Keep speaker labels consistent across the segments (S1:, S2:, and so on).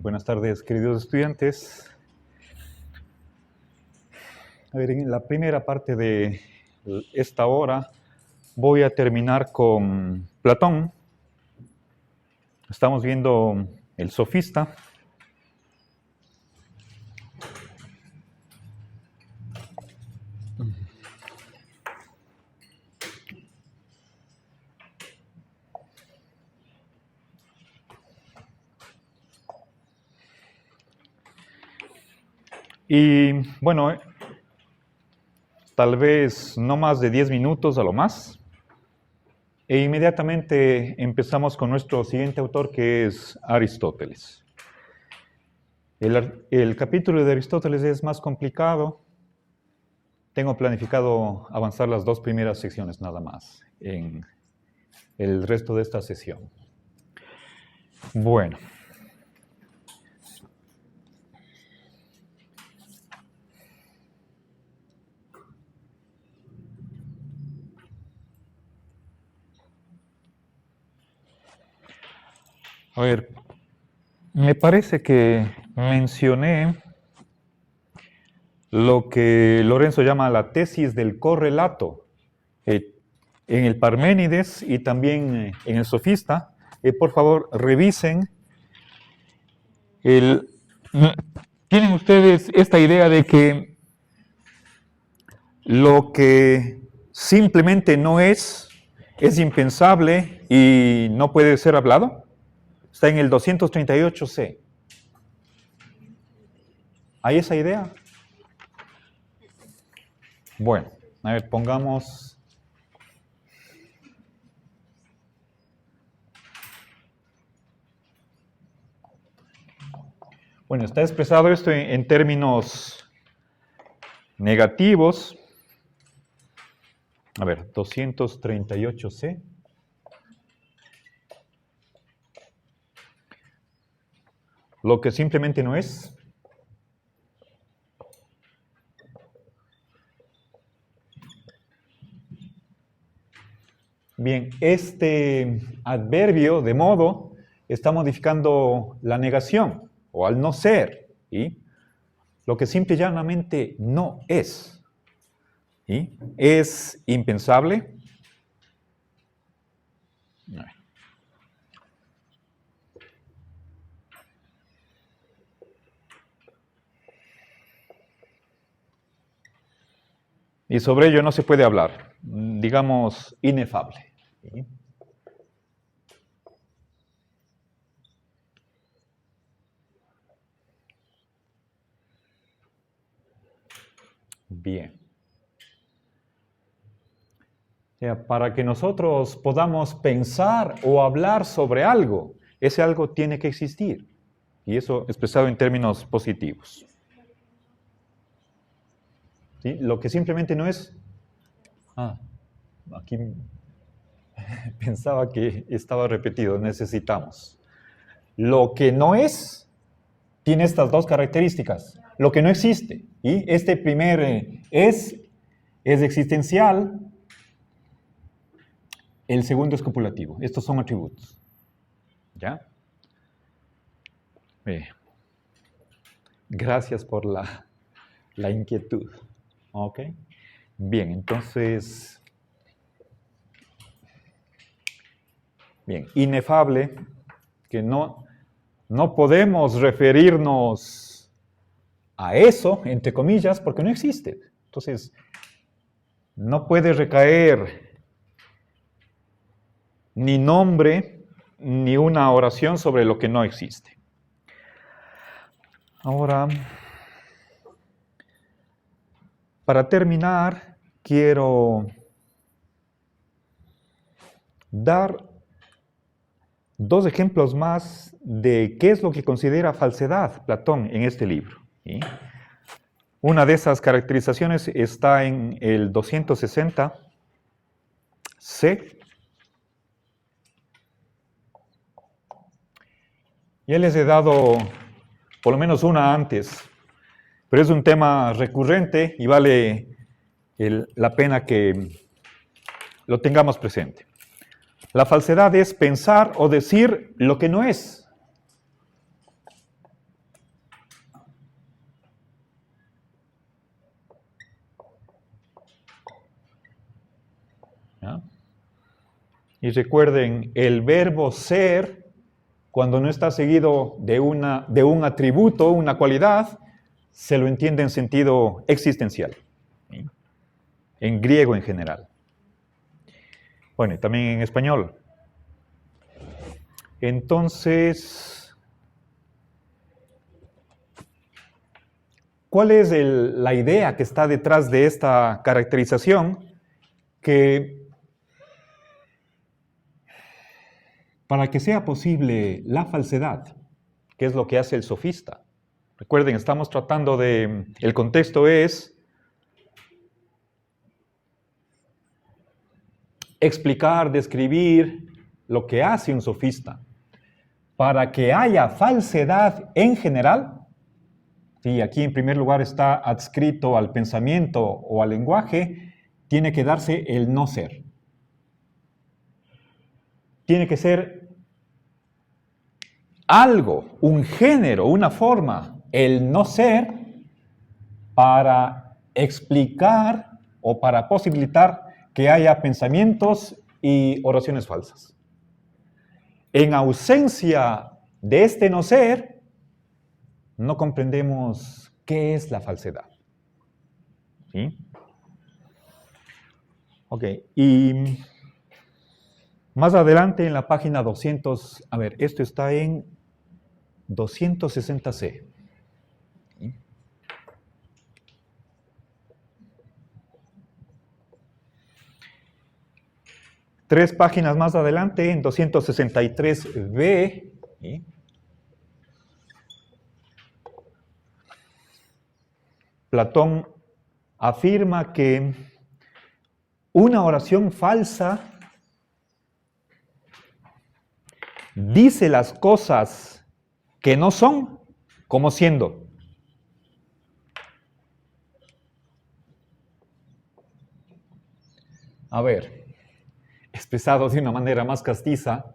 S1: Buenas tardes, queridos estudiantes. A ver, en la primera parte de esta hora voy a terminar con Platón. Estamos viendo el Sofista. Y bueno, tal vez no más de 10 minutos a lo más. E inmediatamente empezamos con nuestro siguiente autor, que es Aristóteles. El capítulo de Aristóteles es más complicado. Tengo planificado avanzar las dos primeras secciones nada más en el resto de esta sesión. Bueno. A ver, me parece que mencioné lo que Lorenzo llama la tesis del correlato en el Parménides y también en el Sofista. Por favor, revisen. ¿Tienen ustedes esta idea de que lo que simplemente no es impensable y no puede ser hablado? Está en el 238C. ¿Hay esa idea? Bueno, a ver, pongamos... Bueno, está expresado esto en términos negativos. A ver, 238C. Lo que simplemente no es. Bien, este adverbio de modo está modificando la negación o al no ser. ¿Sí? Lo que simple y llanamente no es. ¿Sí? Es impensable. Y sobre ello no se puede hablar, digamos, inefable. ¿Sí? Bien. O sea, para que nosotros podamos pensar o hablar sobre algo, ese algo tiene que existir. Y eso expresado en términos positivos. ¿Sí? Lo que simplemente no es... aquí pensaba que estaba repetido, necesitamos. Lo que no es, tiene estas dos características. Lo que no existe. Y este primer es existencial. El segundo es copulativo. Estos son atributos. ¿Ya? Gracias por la inquietud. ¿Ok? Bien, entonces... Bien, inefable, que no podemos referirnos a eso, entre comillas, porque no existe. Entonces, no puede recaer ni nombre, ni una oración sobre lo que no existe. Ahora, para terminar, quiero dar dos ejemplos más de qué es lo que considera falsedad Platón en este libro. ¿Sí? Una de esas caracterizaciones está en el 260C. Ya les he dado por lo menos una antes, pero es un tema recurrente y vale la pena que lo tengamos presente. La falsedad es pensar o decir lo que no es. Y recuerden, el verbo ser, cuando no está seguido de un atributo, una cualidad, se lo entiende en sentido existencial, ¿sí? En griego en general. Bueno, y también en español. Entonces, ¿cuál es la idea que está detrás de esta caracterización? Que para que sea posible la falsedad, ¿qué es lo que hace el sofista? Recuerden, estamos tratando de, el contexto es explicar, describir lo que hace un sofista. Para que haya falsedad en general, sí, aquí en primer lugar está adscrito al pensamiento o al lenguaje, tiene que darse el no ser. Tiene que ser algo, un género, una forma, el no ser, para explicar o para posibilitar que haya pensamientos y oraciones falsas. En ausencia de este no ser, no comprendemos qué es la falsedad. ¿Sí? Ok, y más adelante en la página 200, a ver, esto está en 260C. ¿Sí? Tres páginas más adelante, en 263B, ¿sí? Platón afirma que una oración falsa dice las cosas que no son como siendo. A ver, expresado de una manera más castiza,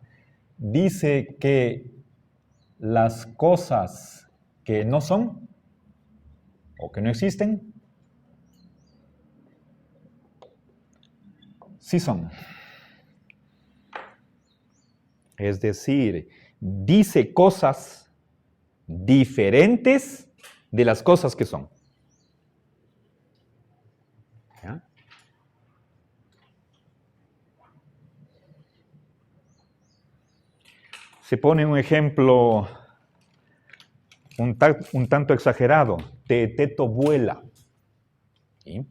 S1: dice que las cosas que no son o que no existen, sí son. Es decir, dice cosas diferentes de las cosas que son. ¿Ya? Se pone un ejemplo un tanto exagerado. Teeteto vuela. ¿Sí?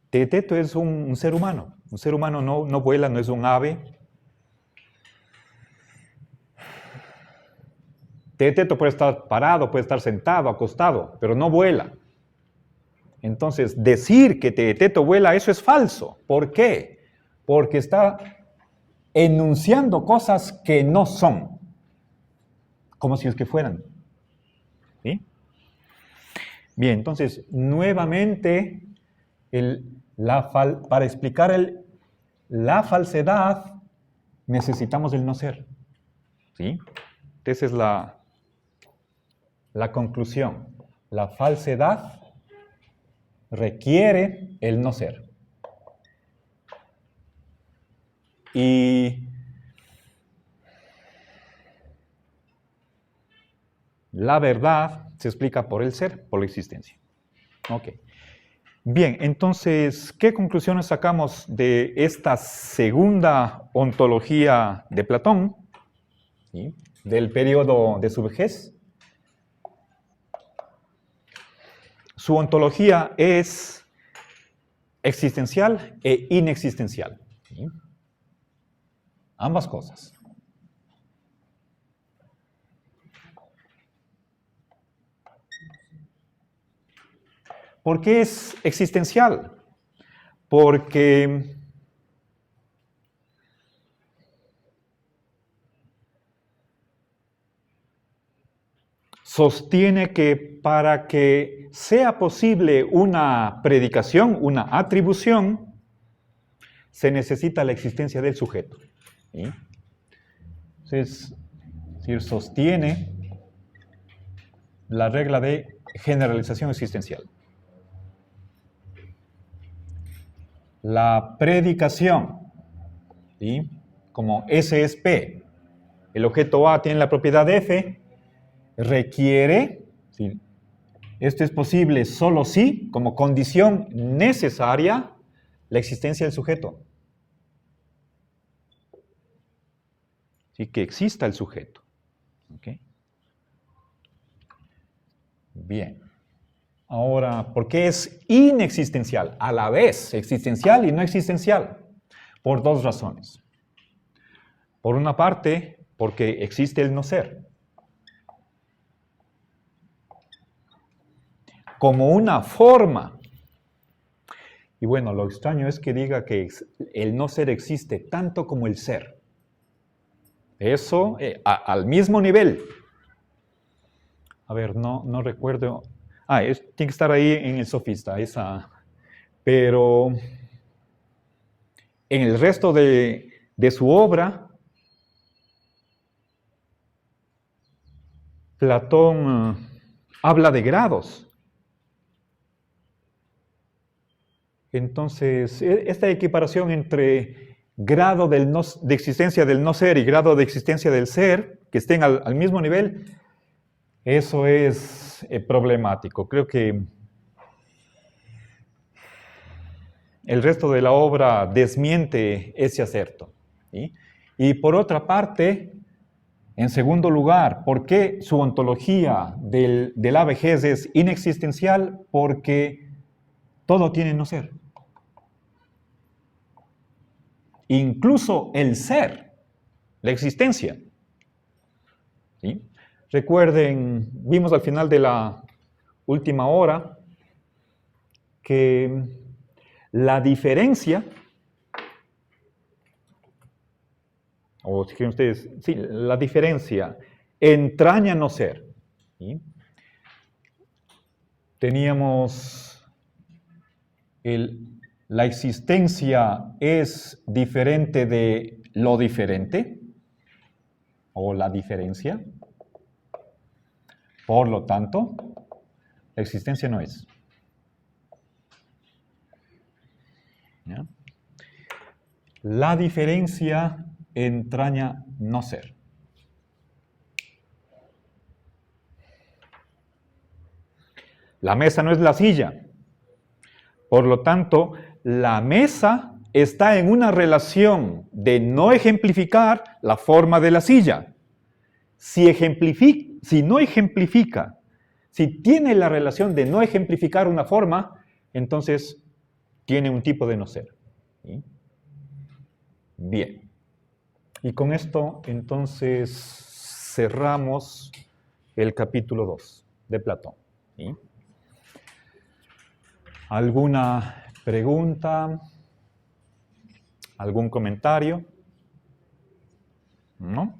S1: Teeteto es un ser humano. Un ser humano no vuela, no es un ave. Teeteto puede estar parado, puede estar sentado, acostado, pero no vuela. Entonces, decir que Teeteto vuela, eso es falso. ¿Por qué? Porque está enunciando cosas que no son, como si es que fueran. ¿Sí? Bien, entonces, nuevamente, para explicar la falsedad, necesitamos el no ser. ¿Sí? Esa es la conclusión. La falsedad requiere el no ser. Y la verdad se explica por el ser, por la existencia. Ok. Bien, entonces, ¿qué conclusiones sacamos de esta segunda ontología de Platón? ¿Sí? Del periodo de su vejez. Su ontología es existencial e inexistencial. ¿Sí? Ambas cosas. ¿Por qué es existencial? Porque sostiene que para que sea posible una predicación, una atribución, se necesita la existencia del sujeto. ¿Sí? Entonces, sostiene la regla de generalización existencial. La predicación, ¿sí? como S es P, el objeto A tiene la propiedad F, requiere, ¿sí? Esto es posible solo si, como condición necesaria, la existencia del sujeto. ¿Sí? Que exista el sujeto. ¿Okay? Bien. Ahora, ¿por qué es inexistencial? A la vez, existencial y no existencial. Por dos razones. Por una parte, porque existe el no ser. Como una forma. Y bueno, lo extraño es que diga que el no ser existe tanto como el ser. Eso al mismo nivel. A ver, no recuerdo. Tiene que estar ahí en el sofista, esa. Pero en el resto de su obra, Platón habla de grados. Entonces, esta equiparación entre grado de existencia del no ser y grado de existencia del ser, que estén al mismo nivel, eso es problemático. Creo que el resto de la obra desmiente ese acerto. ¿Sí? Y por otra parte, en segundo lugar, ¿por qué su ontología de la vejez es inexistencial? Porque todo tiene no ser. Incluso el ser, la existencia. ¿Sí? Recuerden, vimos al final de la última hora que la diferencia, o si quieren ustedes, sí, la diferencia entraña no ser. ¿Sí? Teníamos la existencia es diferente de lo diferente, o la diferencia. Por lo tanto, la existencia no es. ¿Ya? La diferencia entraña no ser. La mesa no es la silla. Por lo tanto, la mesa está en una relación de no ejemplificar la forma de la silla. Si no ejemplifica, si tiene la relación de no ejemplificar una forma, entonces tiene un tipo de no ser. ¿Sí? Bien. Y con esto, entonces, cerramos el capítulo 2 de Platón. ¿Sí? ¿Alguna pregunta? ¿Algún comentario? ¿No?